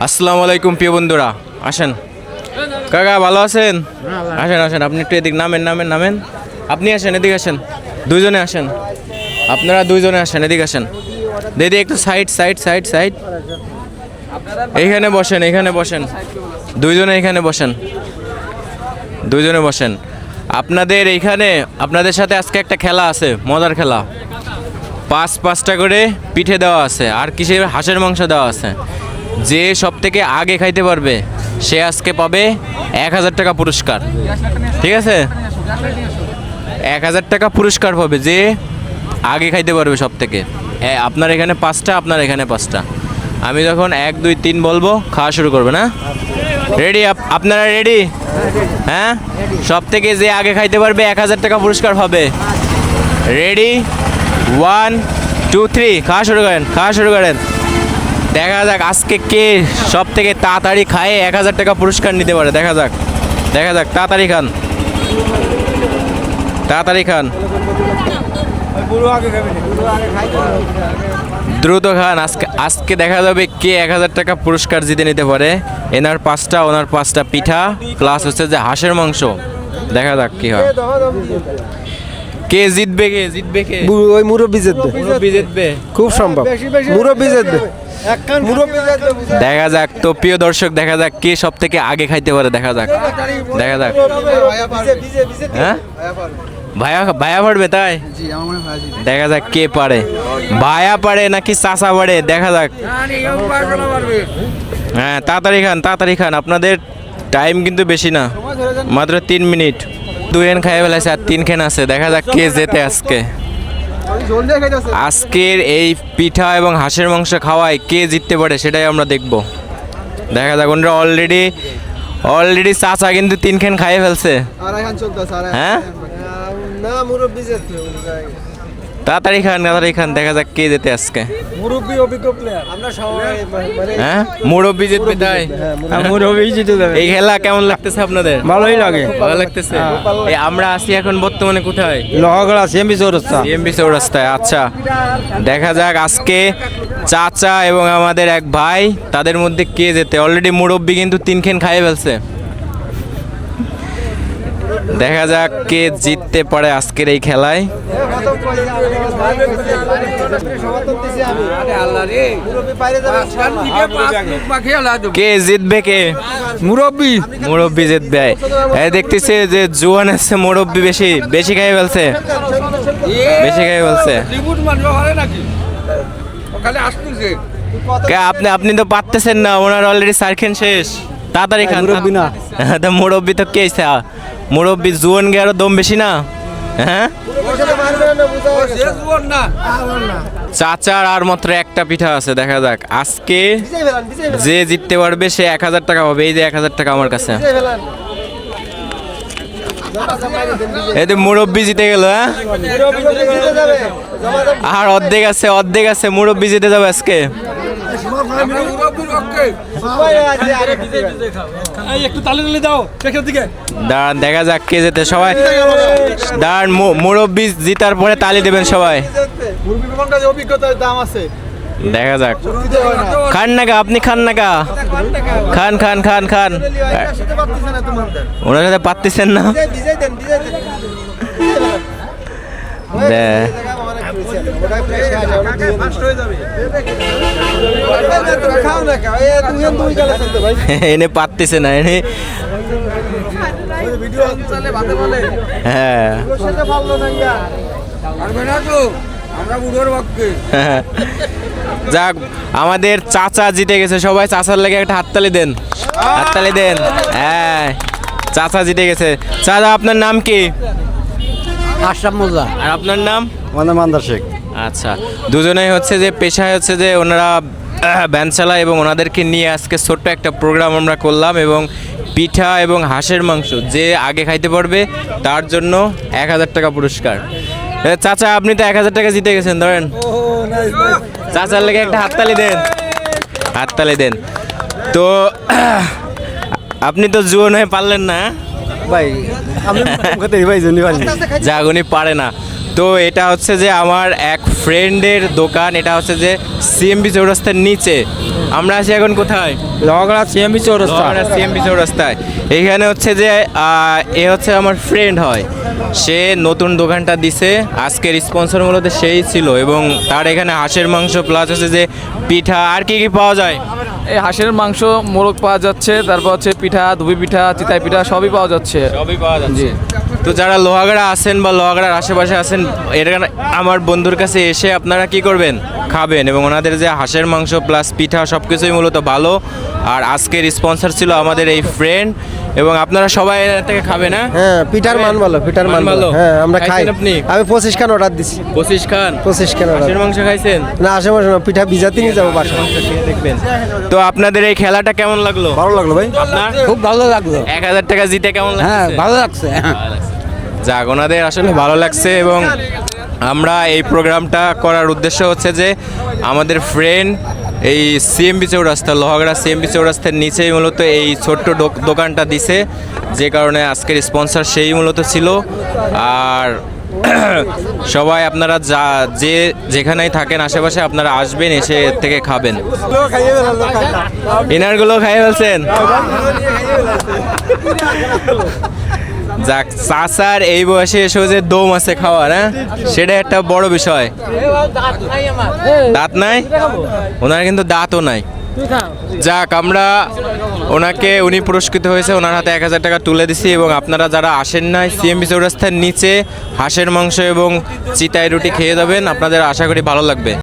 আসসালামু আলাইকুম প্রিয় বন্ধুরা, আসেন কাকা, ভালো আছেন? আসেন আসেন, আপনি একটু এদিক নামেন নামেন নামেন, আপনি আসেন, এদিকে আসেন, দুইজনে আসেন, আপনারা দুইজনে আসেন, এদিকে আসেন, দিদি একটু সাইড সাইড সাইড সাইড, এইখানে বসেন, এইখানে বসেন, দুইজনে এইখানে বসেন, দুইজনে বসেন। আপনাদের এইখানে আপনাদের সাথে আজকে একটা খেলা আছে, মজার খেলা। পাঁচটা করে পিঠে দেওয়া আছে, আর কিসের হাঁসের মাংস দেওয়া আছে। যে সব থেকে আগে খাইতে পারবে সে আজকে পাবে 1000 টাকা পুরস্কার। ঠিক আছে, 1000 টাকা পুরস্কার পাবে যে আগে খাইতে পারবে সব থেকে। আপনার এখানে 5টা, আপনার এখানে 5টা। আমি যখন 1 2 3 বলবো, খাওয়া শুরু করবে না? রেডি? আপনারা রেডি? হ্যাঁ, সব থেকে যে আগে খাইতে পারবে 1000 টাকা পুরস্কার পাবে। রেডি? 1 2 3, খাওয়া শুরু করেন, খাওয়া শুরু করেন। দেখা যাক আজকে কে সব থেকে তাড়াতাড়ি খায় 1000 টাকা পুরস্কার নিতে পারে। দেখা যাক, দেখা যাক, তাড়াতাড়ি খান, তাড়াতাড়ি খান, দ্রুত খান। আজকে দেখা যাবে কে 1000 টাকা পুরস্কার জিতে নিতে পারে। এনার 5টা, ওনার 5টা পিঠা, প্লাস হচ্ছে যে হাঁসের মাংস। দেখা যাক কি হয়, কে জিতবে, কে জিতবে, কে ওই মুরব্বি জিতবে, মুরব্বি জিতবে খুব সম্ভব, মুরব্বি জিতবে। দেখা যাক। তো প্রিয় দর্শক, দেখা যাক কে সব থেকে আগে খাইতে পারে। দেখা যাক, দেখা যাক। হ্যাঁ, ভাইয়া, ভাইয়া পারবে তাই? দেখা যাক কে পারে, ভাইয়া পারে নাকি চাচা পারে। দেখা যাক। হ্যাঁ, তাড়াতাড়ি খান, তাড়াতাড়ি খান, আপনাদের টাইম কিন্তু বেশি না, মাত্র 3 মিনিট। 2 খান খাইয়ে ফেলেছে আর 3 খান আছে। দেখা যাক কে জেতে আজকে। আজকের এই পিঠা এবং হাঁসের মাংস খাওয়ায় কে জিততে পারে সেটাই আমরা দেখব। দেখা যাক। ওনারা অলরেডি চাচা কিন্তু 3 খান খাইয়ে ফেলছে। হ্যাঁ, তাড়াতাড়ি খান, তাড়াতাড়ি খান। দেখা যাক কে জেতে আজকে। মুরব্বি অভিজ্ঞ প্লেয়ার, আমরা সবাই হ্যাঁ, মুরব্বি জিতবে তাই? মুরব্বি জিতে যাবে। এই খেলা কেমন লাগতেছে আপনাদের? ভালোই লাগে, ভালো লাগতেছে। আমরা আছি এখন বর্তমানে কোথায়? লোহাগড়া সিএমবি চৌরাস্তা। সিএমবি চৌরাস্তায়। আচ্ছা, দেখা যাক আজকে চাচা এবং আমাদের এক ভাই, তাদের মধ্যে কে জেতে। অলরেডি মুরব্বি কিন্তু 3 খান খাইয়ে ফেলছে। দেখা যাক কে জিততে পারে আজকের এই খেলায়। কে জিতবে, কে? মুরব্বি, মুরব্বি জিতবে। দেখতেছে যে জোয়ান আছে, মুরব্বি বেশি বেশি খাইয়ে ফেলছে, বেশি খাইয়ে ফেলছে। আপনি তো পারতেছেন না, ওনার অলরেডি সার্কেন শেষ। তাড়াতাড়ি খান। মুরব্বি না, মুরব্বি তো কে? মুরব্বি জোয়ান গে আরো দম বেশি না? হ্যাঁ, চাচার আর মাত্র একটা পিঠা আছে। দেখা যাক আজকে যে জিততে পারবে সে 1000 টাকা পাবে। এই যে 1000 টাকা আমার কাছে। এই যে মুরব্বি জিতে গেল। হ্যাঁ, আর অর্ধেক আছে, অর্ধেক আছে, মুরব্বি জিতে যাবে আজকে। দাঁড়ান, দেখা যাক কে যেতে। সবাই দাঁড়ান, মুরব্বি জিতার পরে তালি দেবেন সবাই। দেখা যাক। খান না গা, আপনি খান না গা, খান খান খান খান। ওনার সাথে পারতেছেন না। এনে পারতেছে না, এনে। হ্যাঁ, যাক, আমাদের চাচা জিতে গেছে। সবাই চাচার লেগে একটা হাততালি দেন, হাততালি দেন। হ্যাঁ, চাচা জিতে গেছে। চাচা, আপনার নাম কি? আশরাফ মোল্লা। আর আপনার নাম? মান্দার শেখ। আচ্ছা, দুজনেই হচ্ছে যে পেশায় হচ্ছে যে ওনারা ভ্যান চালায়, এবং ওনাদেরকে নিয়ে আজকে ছোট্ট একটা প্রোগ্রাম আমরা করলাম। এবং পিঠা এবং হাঁসের মাংস যে আগে খাইতে পারবে তার জন্য 1000 টাকা পুরস্কার। চাচা, আপনি তো 1000 টাকা জিতে গেছেন। ধরেন, চাচার লেগে একটা হাততালি দেন, হাততালি দেন। তো আপনি তো জুয়ান হয়ে পারলেন না ভাই, আমি ভাই জনি ভাই যাক, উনি পারে না। তো এটা হচ্ছে যে আমার এক ফ্রেন্ডের দোকান, এটা হচ্ছে যে সিএমবি চৌরাস্তার নিচে। আমরা আছি এখন কোথায়? লোহাগড়া সিএমবি চৌরাস্তা। সিএমবি চৌরাস্তায়। এইখানে হচ্ছে যে এ হচ্ছে আমার ফ্রেন্ড হয়, সে নতুন দোকানটা দিছে, আজকের স্পন্সর মূলত সেই ছিল, এবং তার এখানে হাঁসের মাংস প্লাস হচ্ছে যে পিঠা আর কি কি পাওয়া যায়। এই হাঁসের মাংস, মোরগ পাওয়া যাচ্ছে, তারপর হচ্ছে পিঠা, ধুবি পিঠা, চিতাই পিঠা সবই পাওয়া যাচ্ছে। সবই পাওয়া যাচ্ছে। তো যারা লোহাগড়া আছেন বা লোহাগড়ার আশেপাশে আছেন, এটা আমার বন্ধুর কাছে এসে আপনারা কি করবেন, খাবেন, এবং ওনাদের যে হাঁসের মাংস প্লাস পিঠা সব কিছুই মূলত ভালো। আর আজকের স্পন্সর ছিল আমাদের এই ফ্রেন্ড, এবং আপনারা সবাই এর থেকে খাবেন। হ্যাঁ পিঠার মান ভালো, পিঠার মান ভালো। হ্যাঁ আমরা খাই। খাইছেন আপনি? আমি 25 খান অর্ডার দিছি। 25 খান 25 খান অর্ডার। হাঁসের মাংস খাইছেন? না আশেপাশে না, পিঠা ভিজাতে নিয়ে যাবো বাসা। দেখবেন। তো আপনাদের এই খেলাটা কেমন লাগলো? ভালো লাগলো ভাই, আপনার খুব ভালো লাগলো। 1000 টাকা জিতে কেমন লাগছে? হ্যাঁ ভালো লাগছে। যাক, ওনাদের আসলে ভালো লাগছে, এবং আমরা এই প্রোগ্রামটা করার উদ্দেশ্য হচ্ছে যে আমাদের ফ্রেন্ড এই সিএমবি চৌরাস্তা, লোহাগড়া সিএমবি চৌরাস্তার নিচেই মূলত এই ছোট্ট দোকানটা দিছে, যে কারণে আজকের স্পন্সর সেই মূলত ছিল। আর সবাই আপনারা যে যেখানেই থাকেন আশেপাশে আপনারা আসবেন, এসে এর থেকে খাবেন। ইনারগুলো খাইয়ে ফেলছেন? যাক, চাচার এই বয়সে এসেও যে দম আছে খাওয়ার, হ্যাঁ, সেটা একটা বড় বিষয়। দাঁত নাই ওনার, কিন্তু দাঁতও নাই। যাক, আমরা উনি পুরস্কৃত হয়েছে, ওনার হাতে 1000 টাকা তুলে দিছি। এবং আপনারা যারা আসেন নাই, সিএমবি চৌরাস্তার নিচে হাঁসের মাংস এবং চিতাই রুটি খেয়ে যাবেন, আপনাদের আশা করি ভালো লাগবে।